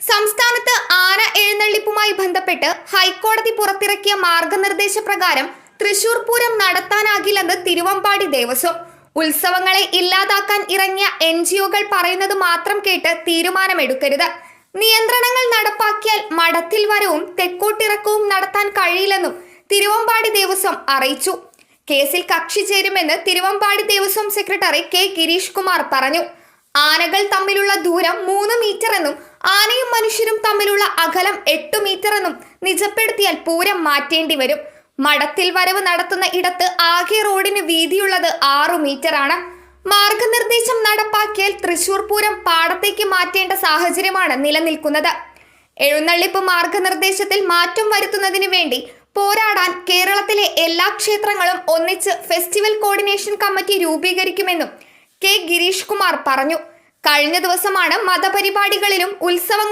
സംസ്ഥാനത്ത് ആന എഴുന്നള്ളിപ്പുമായി ബന്ധപ്പെട്ട് ഹൈക്കോടതി പുറത്തിറക്കിയ മാർഗനിർദ്ദേശപ്രകാരം തൃശൂർ പൂരം നടത്താനാകില്ലെന്ന് തിരുവമ്പാടി ദേവസ്വം. ഉത്സവങ്ങളെ ഇല്ലാതാക്കാൻ ഇറങ്ങിയ NGO-കൾ പറയുന്നത് മാത്രം കേട്ട് തീരുമാനമെടുക്കരുത്. നിയന്ത്രണങ്ങൾ നടപ്പാക്കിയാൽ മഠത്തിൽ വരവും തെക്കോട്ടിറക്കവും നടത്താൻ കഴിയില്ലെന്നും തിരുവമ്പാടി ദേവസ്വം അറിയിച്ചു. കേസിൽ കക്ഷി ചേരുമെന്ന് തിരുവമ്പാടി ദേവസ്വം സെക്രട്ടറി K. ഗിരീഷ് കുമാർ പറഞ്ഞു. ആനകൾ തമ്മിലുള്ള ദൂരം 3 മീറ്റർ എന്നും ആനയും മനുഷ്യരും തമ്മിലുള്ള അകലം 8 മീറ്റർ എന്നും നിജപ്പെടുത്തിയാൽ പൂരം മാറ്റേണ്ടി വരും. മഠത്തിൽ വരവ് നടത്തുന്ന ഇടത്ത് ആകെ റോഡിന് വീതിയുള്ളത് 6 മീറ്ററാണ്. മാർഗനിർദ്ദേശം നടപ്പാക്കിയാൽ തൃശൂർ പൂരം പാടത്തേക്ക് മാറ്റേണ്ട സാഹചര്യമാണ് നിലനിൽക്കുന്നത്. എഴുന്നള്ളിപ്പ് മാർഗനിർദ്ദേശത്തിൽ മാറ്റം വരുത്തുന്നതിന് വേണ്ടി പോരാടാൻ കേരളത്തിലെ എല്ലാ ക്ഷേത്രങ്ങളും ഒന്നിച്ച് ഫെസ്റ്റിവൽ കോർഡിനേഷൻ കമ്മിറ്റി രൂപീകരിക്കുമെന്നും K. ഗിരീഷ് കുമാർ പറഞ്ഞു. കഴിഞ്ഞ ദിവസമാണ് മതപരിപാടികളിലും ഉത്സവങ്ങൾ